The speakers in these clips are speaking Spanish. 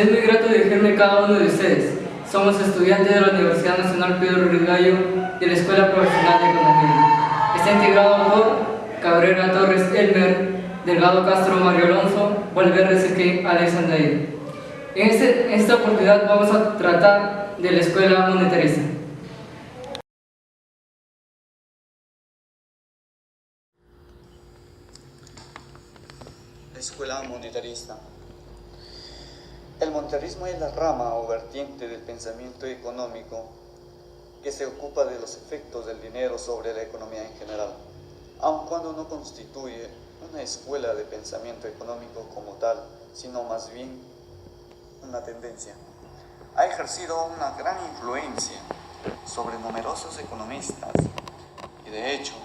es muy grato dirigirme a cada uno de ustedes. Somos estudiantes de la Universidad Nacional Pedro Ruiz Gallo de la Escuela Profesional de Economía. Está integrado por Cabrera Torres Elmer, Delgado Castro Mario Alonso, Valverde Ezequiel Alexander. En esta oportunidad vamos a tratar de la escuela monetarista. La escuela monetarista. El monetarismo es la rama o vertiente del pensamiento económico que se ocupa de los efectos del dinero sobre la economía en general, aun cuando no constituye una escuela de pensamiento económico como tal, sino más bien una tendencia. Ha ejercido una gran influencia sobre numerosos economistas y de hecho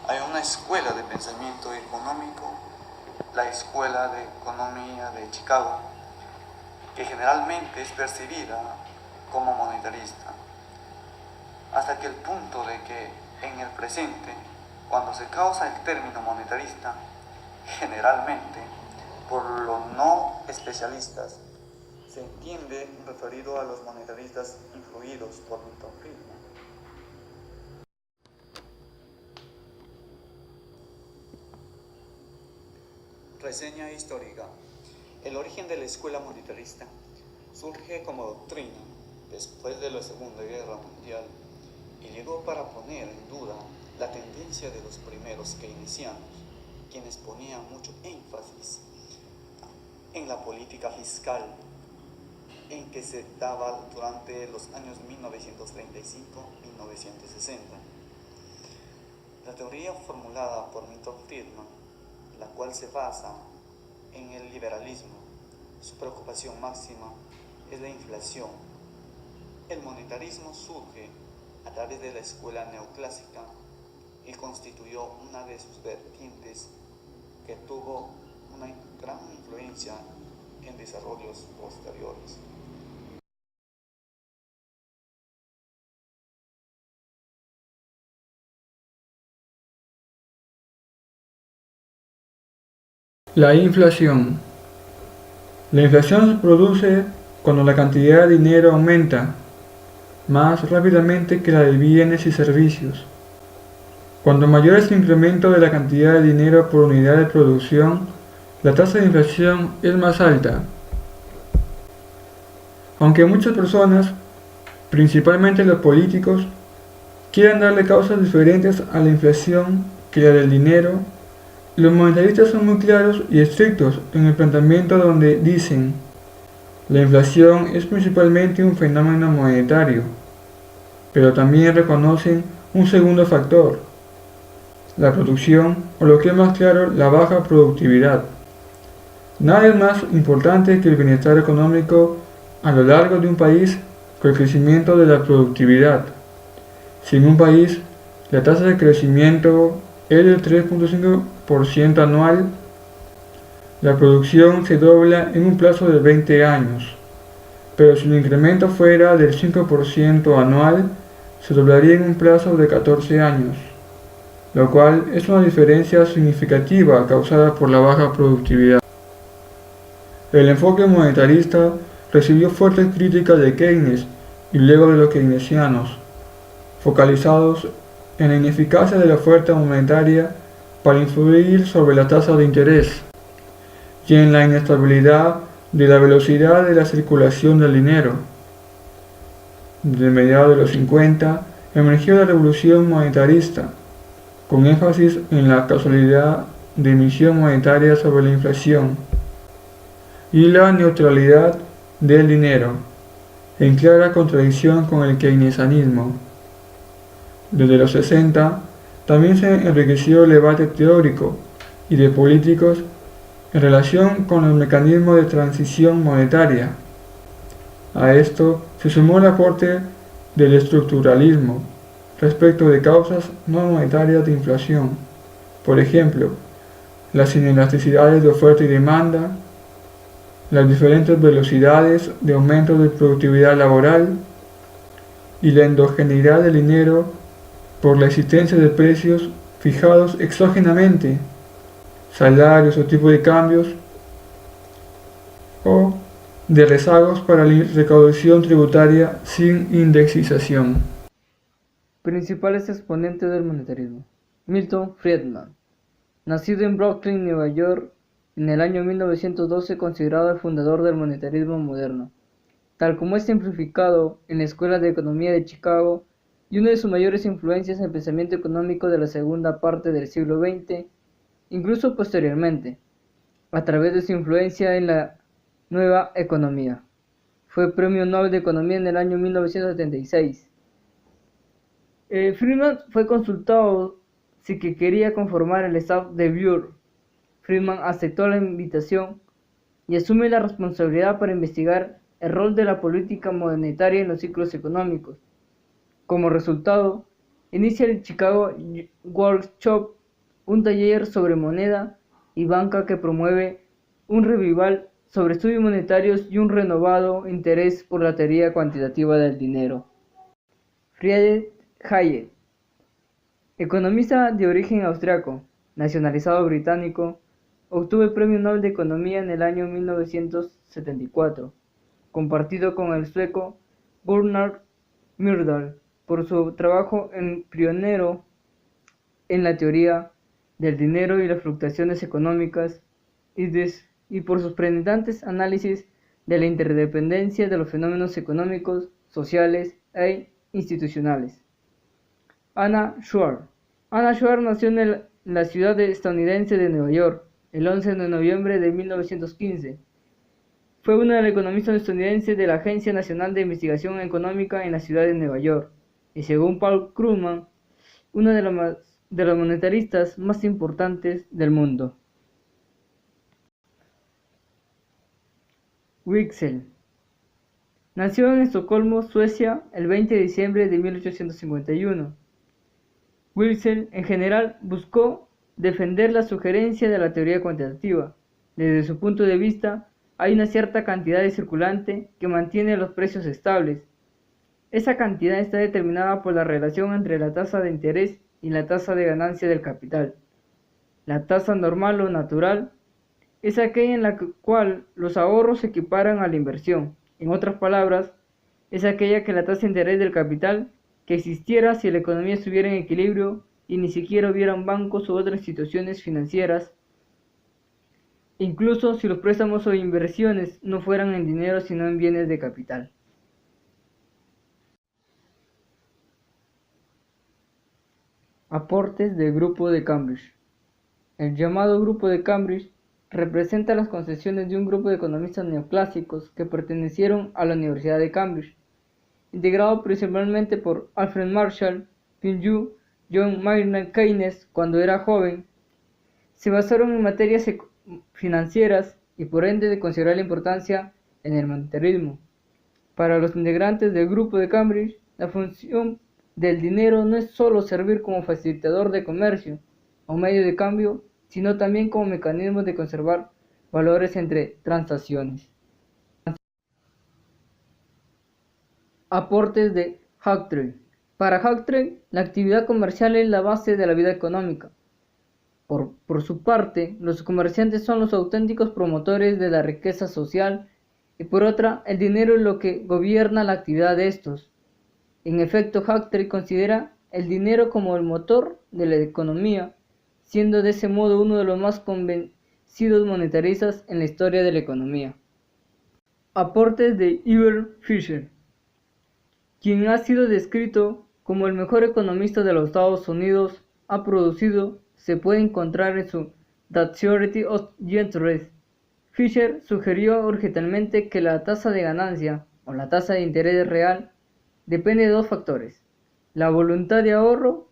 hay una escuela de pensamiento económico, la Escuela de Economía de Chicago, que generalmente es percibida como monetarista, hasta que el punto de que en el presente, cuando se causa el término monetarista, generalmente, por los no especialistas, se entiende referido a los monetaristas influidos por Milton Friedman. Reseña histórica. El origen de la escuela monetarista surge como doctrina después de la Segunda Guerra Mundial y llegó para poner en duda la tendencia de los primeros keynesianos, quienes ponían mucho énfasis en la política fiscal en que se daba durante los años 1935-1960. La teoría formulada por Milton Friedman, la cual se basa en el liberalismo, su preocupación máxima es la inflación. El monetarismo surge a través de la escuela neoclásica y constituyó una de sus vertientes que tuvo una gran influencia en desarrollos posteriores. La inflación. La inflación se produce cuando la cantidad de dinero aumenta más rápidamente que la de bienes y servicios. Cuando mayor es el incremento de la cantidad de dinero por unidad de producción, la tasa de inflación es más alta. Aunque muchas personas, principalmente los políticos, quieran darle causas diferentes a la inflación que la del dinero, los monetaristas son muy claros y estrictos en el planteamiento donde dicen: la inflación es principalmente un fenómeno monetario, pero también reconocen un segundo factor, la producción, o lo que es más claro, la baja productividad. Nada es más importante que el bienestar económico a lo largo de un país con el crecimiento de la productividad. Si en un país la tasa de crecimiento es del 3.5% anual, la producción se dobla en un plazo de 20 años, pero si el incremento fuera del 5% anual, se doblaría en un plazo de 14 años, lo cual es una diferencia significativa causada por la baja productividad. El enfoque monetarista recibió fuertes críticas de Keynes y luego de los keynesianos, focalizados en la ineficacia de la oferta monetaria para influir sobre la tasa de interés y en la inestabilidad de la velocidad de la circulación del dinero. Desde mediados de los 50 emergió la revolución monetarista, con énfasis en la causalidad de emisión monetaria sobre la inflación y la neutralidad del dinero, en clara contradicción con el keynesianismo. Desde los 60 también se enriqueció el debate teórico y de políticos en relación con el mecanismo de transición monetaria. A esto se sumó el aporte del estructuralismo respecto de causas no monetarias de inflación, por ejemplo, las inelasticidades de oferta y demanda, las diferentes velocidades de aumento de productividad laboral y la endogeneidad del dinero por la existencia de precios fijados exógenamente, salarios o tipo de cambios, o de rezagos para la recaudación tributaria sin indexación. Principales exponentes del monetarismo. Milton Friedman. Nacido en Brooklyn, Nueva York, en el año 1912, considerado el fundador del monetarismo moderno, tal como es simplificado en la Escuela de Economía de Chicago, y una de sus mayores influencias en el pensamiento económico de la segunda parte del siglo XX, incluso posteriormente, a través de su influencia en la nueva economía. Fue Premio Nobel de Economía en el año 1976. Friedman fue consultado si que quería conformar el staff de Bureau. Friedman aceptó la invitación y asume la responsabilidad para investigar el rol de la política monetaria en los ciclos económicos. Como resultado, inicia el Chicago Workshop, un taller sobre moneda y banca que promueve un revival sobre estudios monetarios y un renovado interés por la teoría cuantitativa del dinero. Friedrich Hayek, economista de origen austriaco, nacionalizado británico, obtuvo el Premio Nobel de Economía en el año 1974, compartido con el sueco Gunnar Myrdal, por su trabajo pionero en la teoría del dinero y las fluctuaciones económicas y por sus penetrantes análisis de la interdependencia de los fenómenos económicos, sociales e institucionales. Anna Schwartz. Anna Schwartz nació en la ciudad estadounidense de Nueva York el 11 de noviembre de 1915. Fue una de las economistas estadounidenses de la Agencia Nacional de Investigación Económica en la ciudad de Nueva York, y según Paul Krugman, una de los monetaristas más importantes del mundo. Wicksell. Nació en Estocolmo, Suecia, el 20 de diciembre de 1851. Wicksell, en general, buscó defender la sugerencia de la teoría cuantitativa. Desde su punto de vista, hay una cierta cantidad de circulante que mantiene los precios estables. Esa cantidad está determinada por la relación entre la tasa de interés y la tasa de ganancia del capital. La tasa normal o natural es aquella en la cual los ahorros se equiparan a la inversión. En otras palabras, es aquella que la tasa de interés del capital que existiera si la economía estuviera en equilibrio y ni siquiera hubieran bancos u otras instituciones financieras, incluso si los préstamos o inversiones no fueran en dinero sino en bienes de capital. Aportes del Grupo de Cambridge. El llamado Grupo de Cambridge representa las concesiones de un grupo de economistas neoclásicos que pertenecieron a la Universidad de Cambridge, integrado principalmente por Alfred Marshall, Pinju, John Maynard Keynes cuando era joven. Se basaron en materias financieras y por ende de considerable importancia en el monetarismo. Para los integrantes del Grupo de Cambridge, la función del dinero no es solo servir como facilitador de comercio o medio de cambio, sino también como mecanismo de conservar valores entre transacciones. Aportes de Huxley. Para Huxley, la actividad comercial es la base de la vida económica. Por su parte, los comerciantes son los auténticos promotores de la riqueza social y por otra, el dinero es lo que gobierna la actividad de estos. En efecto, Huxley considera el dinero como el motor de la economía, siendo de ese modo uno de los más convencidos monetaristas en la historia de la economía. Aportes de Herbert Fisher, quien ha sido descrito como el mejor economista de los Estados Unidos, ha producido, se puede encontrar en su The Theory of Interest. Fisher sugirió urgentemente que la tasa de ganancia o la tasa de interés real depende de dos factores: la voluntad de ahorro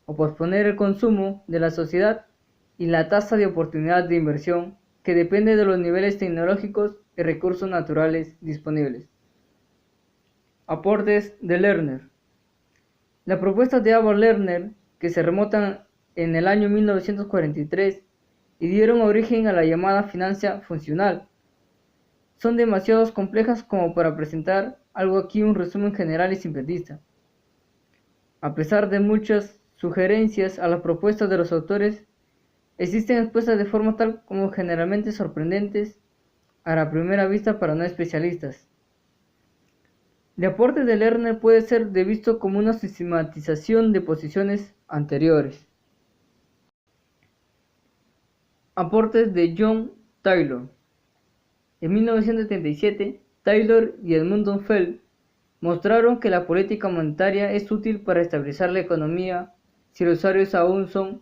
o posponer el consumo de la sociedad y la tasa de oportunidad de inversión, que depende de los niveles tecnológicos y recursos naturales disponibles. Aportes de Lerner. Las propuestas de Abraham Lerner, que se remontan en el año 1943 y dieron origen a la llamada finanza funcional, son demasiado complejas como para presentar algo aquí un resumen general y simplista. A pesar de muchas sugerencias a las propuestas de los autores, existen expuestas de forma tal como generalmente sorprendentes a la primera vista para no especialistas. El aporte de Lerner puede ser visto como una sistematización de posiciones anteriores. Aportes de John Taylor. En 1977, Taylor y Edmund Feld mostraron que la política monetaria es útil para estabilizar la economía si los usuarios aún son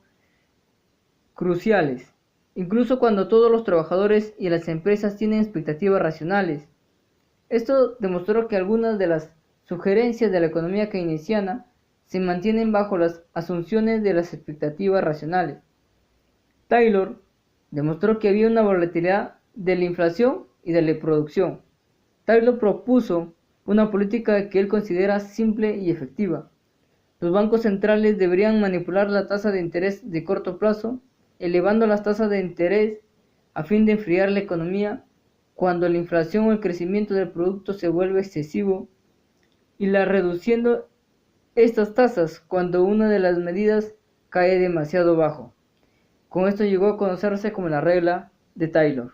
cruciales, incluso cuando todos los trabajadores y las empresas tienen expectativas racionales. Esto demostró que algunas de las sugerencias de la economía keynesiana se mantienen bajo las asunciones de las expectativas racionales. Taylor demostró que había una volatilidad de la inflación y de la producción. Taylor propuso una política que él considera simple y efectiva. Los bancos centrales deberían manipular la tasa de interés de corto plazo, elevando las tasas de interés a fin de enfriar la economía cuando la inflación o el crecimiento del producto se vuelve excesivo, y la reduciendo estas tasas cuando una de las medidas cae demasiado bajo. Con esto llegó a conocerse como la regla de Taylor.